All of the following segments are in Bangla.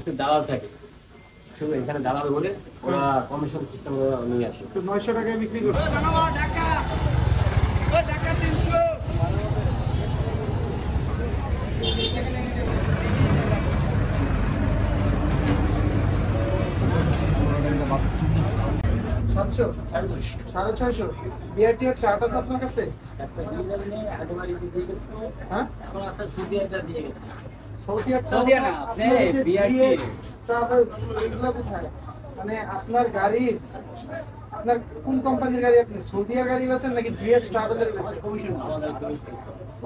কিছু দালাল থাকে, শুধু এখানে দালাল বলে ওরা কমিশন সিস্টেম নিয়ে আসে। তো 900 টাকায় বিক্রি করছে। সাতশো, 650 বিআরটি এর চার্ট আছে আপনার কাছে? একটা ডিজাইন নিয়ে আগেবার দিয়ে গেছে, হ্যাঁ, এখন আছে সৌদি আরবটা দিয়ে গেছে। সৌদি না, আপনি বিআরটি ট্রাভেলস এগুলো কোথায়? মানে আপনার গাড়ির, আপনার কোন কোম্পানির গাড়ি? আপনি সৌদিয়া গাড়ি বেচেন নাকি জিএস ট্রাভেলের বেচেন? কমিশন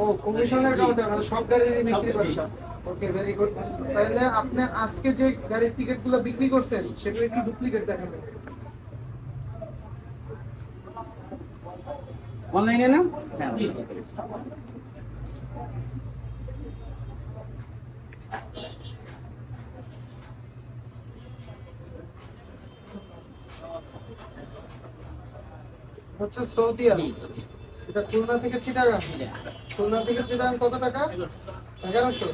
ও, কমিশনের কাউন্টার, মানে সব গাড়িরই বিক্রি করছেন। ওকে, ভেরি গুড। তাহলে আপনি আজকে যে গাড়ির টিকিটগুলো বিক্রি করছেন সেটা একটু ডুপ্লিকেট দেখাবেন। অনলাইনে না? হ্যাঁ, জি জি। হচ্ছে সৌদিয়া, এটা খুলনা থেকে চিটাগাং। খুলনা থেকে চিটাগাং কত টাকা? 1100।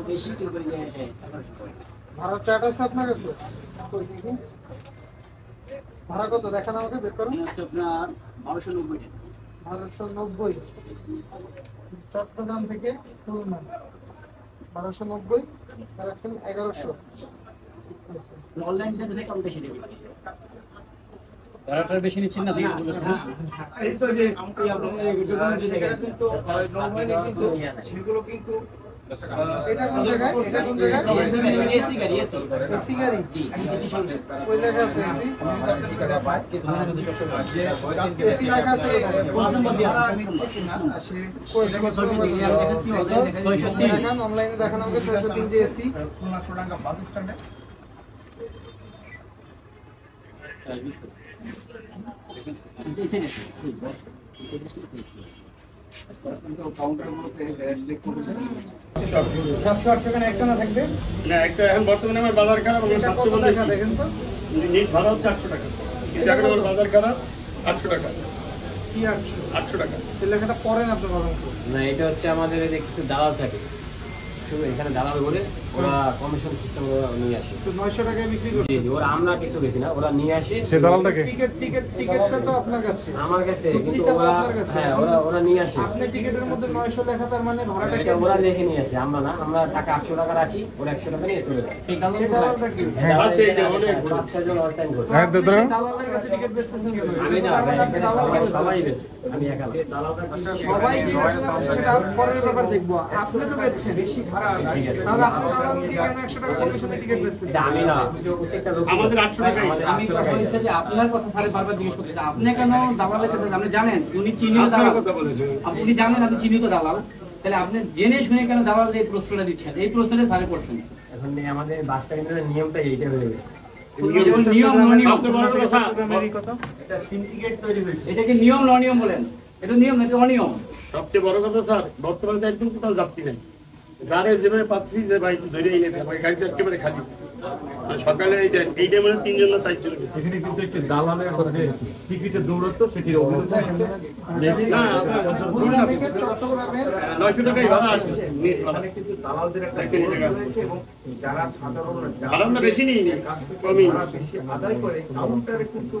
বেশি তো ভাড়া চার্ট আছে আপনার কাছে? কই দেখি, ভাড়া কত দেখান আমাকে, বের করুন। হচ্ছে আপনার 1290 টাকা। 1290 চট্টগ্রাম থেকে খুলনা, 1290 আর আছেন 1100। অনলাইন থেকে কম বেশি দেবে। ভাড়াটার বেশি নিচ্ছেন না দিয়ে বলুন। এই তো যে আপনাদের ভিডিও কিন্তু কিন্তু সেগুলো কিন্তু এটা কোন জায়গায়? এটা কোন জায়গায়? এসি গাড়ি, এসি গাড়ি? জি, এসি শুনছেন। ওই লেখা আছে এসি? এসি লেখা আছে কোথায়? কই দেখাচ্ছি অনলাইনে 603 দেখান, অনলাইনে দেখান আমাকে 603 যে এসি। সোনাডাঙ্গা বাস স্ট্যান্ডে কাউন্টার মধ্যে চেক করেছেন 700-800 টাকা একটা না থাকবে? না, একটা এখন বর্তমানে আমার বাজার খারাপ, আমি এটা 700 কত বলতে টাকা দেখেন তো? নিট ভাড়া হচ্ছে 800 টাকা, কিন্তু এখন আমার বাজার খারাপ 800 টাকা, কি 800? 800 টাকা। এই লেখাটা পড়েন আপনি বলেন তো। না, এটা হচ্ছে আমাদের এই যে কিছু দালাল থাকে, শুধু এখানে দালাল বলে ওরা কমিশন সিস্টেম নিয়ে আসে। তো 900 টাকায় বিক্রি জি করছে। জি, ওরা আমরা কিছু বেশি না, ওরা নিয়ে আসে টিকিটটা তো আপনার কাছে। আমার কাছে, কিন্তু টুকরিটা তো ওরা আপনার কাছে। হ্যাঁ ওরা নিয়ে আসে। আপনি টিকিটের মধ্যে 900 লেখা, তার মানে ভাড়াটা এটা ওরা লিখে নিয়ে আসে, আমরা না। আমরা টাকা 800 টাকা রাখি, ওরা 100 টাকা নিয়ে চলে যায়। এই কারণে সেটা আলাদা কি? আছে, এটা অনেক বড়। 5-6 জন অল টাইম করে। আপনি সেই দালালের কাছে টিকিট বেচতেছেন কেন? আমি না, তার মানে আপনি এখানে দালালকে সবাই বেচতেছেন। বেচে, আমি একা না। সবাই কি বেচেন না সেটা পরের ব্যাপার দেখবো। আপনি তো বেচছেন। ঠিক আছে। তাহলে আপনি দালাল দিয়ে কেন 100 টাকা কমিশনে টিকিট বেচতেছেন? এটা আমি না, প্রত্যেকটা লোক আমাদের 800 টাকাই। আমাদের আমি 800 কথা টাকাই। হচ্ছে যে আপনার কথা স্যার বারবার জিজ্ঞেস করতেছে, আপনি কেন দালালের কাছে? আপনি জানেন উনি চিহ্নিত আপনার দালাল, কথা বলেছেন। আপনি জানেন আপনি চিহ্নিত দালাল, তাহলে আপনি জেনে শুনে কেন দালালদের এই প্রশ্নটা দিচ্ছেন? এই প্রশ্নটা স্যারে করছেন। এখন আমাদের বাস স্ট্যান্ডের নিয়মটা এইটা হয়ে গেছে। নিয়ম ননিয়ম, সবচেয়ে বড় কথা, এটা সিন্ডিকেট তৈরি হয়েছে। এটাকে নিয়ম ননিয়ম বলেন? এটা নিয়ম নাকি অনিয়ম? সবচেয়ে বড় কথা স্যার, বর্তমানে তো একদম কোথাও যাত্রী নেই। গাড়ি যেভাবে পাচ্ছি যে ভাই ধরে এই নেবে, আমার গাড়িটা একেবারে খালি। আর সকালে এই টাইমে 3 জন না 4 জন গেছে। সেখানে কিন্তু একটি দালালের সাথে টিকিটের দৌড়াতো, সেটির অভিযোগ আছে। খুলনা থেকে চট্টগ্রামের 900 টাকাই ভাড়া আছে। নিট ভাড়া। এখানে কিন্তু দালালদের একটা একটা জায়গা আছে। রয়েছে এবং যারা সাধারণ ভাড়া আমরা বেশি নিই নি, কমই। ভাড়া বেশি আদায় করে কাউন্টারে কিন্তু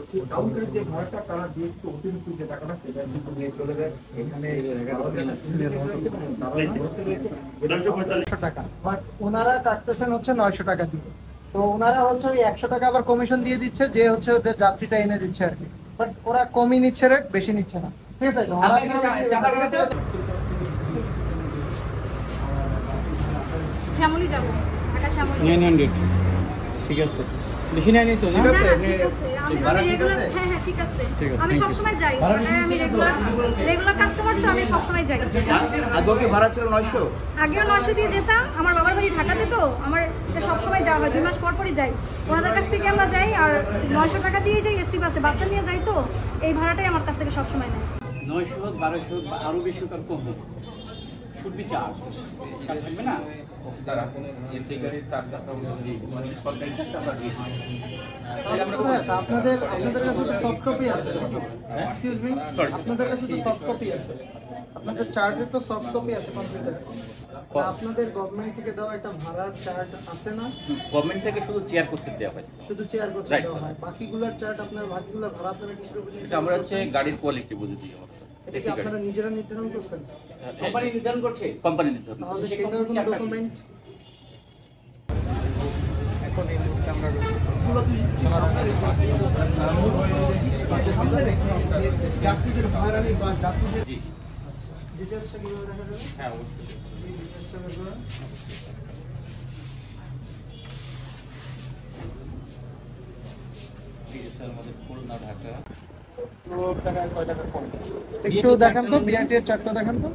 সেই কাউন্টারের যে ভাড়াটা তারা দিয়ে একটু অতিরিক্ত যে টাকাটা সেটা কিন্তু নিয়ে চলে যায়। এখানে দালালদের একটা সিস্টেম রয়েছে এবং দালাল ধরতে রয়েছে। 945 টাকা, বাট ওনারা কাটতেছেন হচ্ছে 900 টাকা দিয়ে। তো ওনারা হচ্ছে ওই 100 টাকা আবার কমিশন দিয়ে দিচ্ছে, যে হচ্ছে ওদের যাত্রীটা এনে দিচ্ছে আর কি। বাট ওরা কমই নিচ্ছে রেট, বেশি নিচ্ছে না। ঠিক আছে, ওরা আপনি কি চাঁদা করেছেন? শ্যামলী যাব, ঢাকা শ্যামলী। 900, ঠিক আছে, বেশি নেয়নি তো? না, না, ঠিক আছে। আমি রেগুলার, হ্যাঁ হ্যাঁ ঠিক আছে। আমি সবসময় যাই, মানে আমি রেগুলার কাস্টমার, তো আমি সবসময় যাই। আগে ভাড়া ছিল 900। আগেও 900 দিয়ে যেতাম, আমার বাবার বাড়ি ঢাকাতে, তো আমার এটা সবসময় যাওয়া হয়, 2 মাস পর পরই যাই। ওনাদের কাছ থেকে আমরা যাই, আর 900 টাকা দিয়ে যাই এসি বাসে, বাচ্চা নিয়ে যাই, তো এই ভাড়াটাই আমার কাছ থেকে সবসময় নেয়। 900 হোক 1200 হোক, আরো বেশি হোক আর কম হোক, শুড বি চার্জ থাকবে না? কোথায় আছে? আপনাদের কাছে তো সফট কপি আছে। এক্সকিউজ মি, আপনাদের কাছে তো সফট কপি আছে। আপনাদের চার্টের তো সফট কপি আছে কম্পিউটারে। আপনাদের গভর্নমেন্ট থেকে দেওয়া একটা ভাড়ার চার্ট আছে না? গভর্নমেন্ট থেকে শুধু চেয়ার কোচের দেওয়া হয়েছে। শুধু চেয়ার কোচ Right, দেওয়া sir. হয়, বাকিগুলোর চার্ট আপনার বাকিগুলোর ভাড়া আপনারা কিসের উপর এটা আমরা হচ্ছে গাড়ির কোয়ালিটি বুঝে দিই আমরা এটা কি আপনারা নিজেরা নির্ধারণ করছেন? কোম্পানি নির্ধারণ করছে, কোম্পানি নির্ধারণ তাহলে করছে। সেটার কোনো ডকুমেন্ট এখন এই মুহূর্তে আমরা যাত্রীদের ভাড়ানি বা যাত্রীদের জি ডিটেইলসটা কিভাবে দেখা যাবে? হ্যাঁ অবশ্যই। ডিটেইলসটা বের করুন। ডিজিটাল মধ্যে খুলনা ঢাকা একটু দেখান তো বিআরটি এর চার্টটা দেখান তো।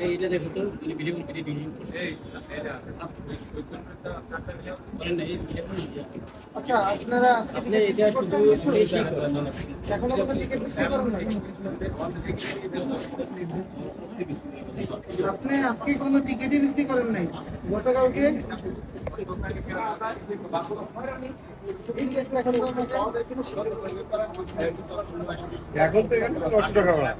এইটা দেখো তো ভিডিও আচ্ছা আপনারা আজকে আপনি এটা শুধু এখনো কোনো টিকিট বিক্রি করেন নাই? আপনি আজকে কোনো টিকিটই বিক্রি করেন নাই? গতকালকে এখন তো এখানে 900 টাকা ভাড়া।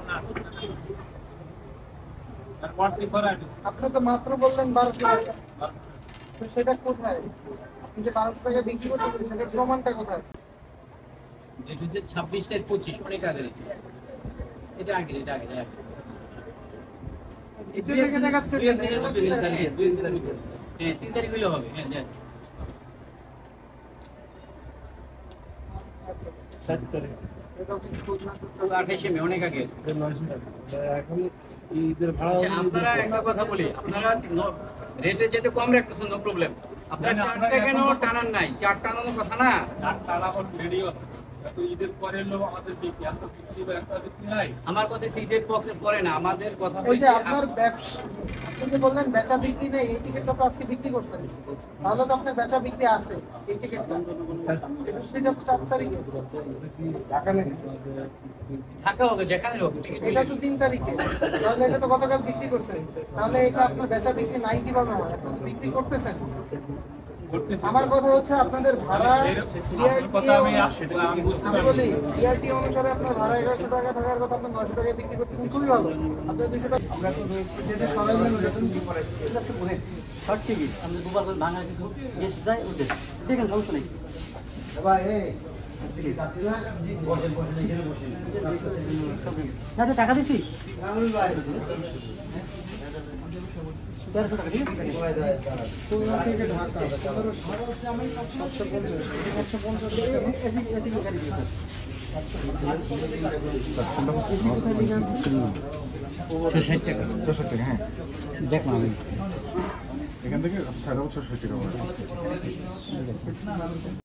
আপনি তো মাত্র বললেন 1200 টাকা, তো সেটা কোথায়? আপনি যে 1200 টাকা বিক্রি করতেছেন সেটার প্রমাণটা কোথায়? এটা হচ্ছে 26 থেকে 25 অনেক আগে এটা আগে এটা দেখে দেখাচ্ছে যে এটা কি দেখাচ্ছে? 3 তারিখ হইলে হবে। হ্যাঁ দেন এটা কিছু খোঁজ না করতে 28 মে অনেক আগে। এখন ঈদের ভাড়া আচ্ছা, আপনারা একটা কথা বলি, আপনারা রেটে যেতে কম রাখতেছেন, নো প্রবলেম। আপনারা চারটা কেন টানার নাই? চার টানানোর কথা না। আমার কথা ঈদের পক্ষে পড়ে না, আমাদের কথা ওই যে হচ্ছে আপনার ব্যবসা, আপনি যে বললেন বেচা বিক্রি নেই, এই টিকিটটা তো আজকে বিক্রি করছেন, তাহলে তো আপনার বেচা বিক্রি আছে এই টিকিটটা। এটা তো 4 তারিখে, ঢাকা নেই। ঢাকা হোক যেখানে হোক টিকিট এটা তো 3 তারিখে, তাহলে এটা তো গতকাল বিক্রি করছেন, তাহলে এটা আপনার বেচা বিক্রি নাই কিভাবে হয়? আপনি তো বিক্রি করতেছেন। আমার কথা হচ্ছে আপনাদের ভাড়া আমি বলি বিআরটি অনুসারে আপনার ভাড়া 1100 টাকা থাকার কথা, আপনার 900 টাকায় বিক্রি করতেছেন, খুবই ভালো। আপনার 200 টাকা আমরা তো যেটা সবাই মিলে বেতন কি করে এটা সে বলে শর্ট টিকিট আমরা দুবার করে ভাঙা কিছু গেস্ট যায় ওদের দেখেন সমস্যা নেই। ভাই এই না টাকা দিছি 1300 টাকা ঠিক আছে। খুলনা থেকে ঢাকা 750 গাড়ি দিয়েছে টাকা 64 টাকা হ্যাঁ দেখলাম আমি এখান থেকে 60 টাকা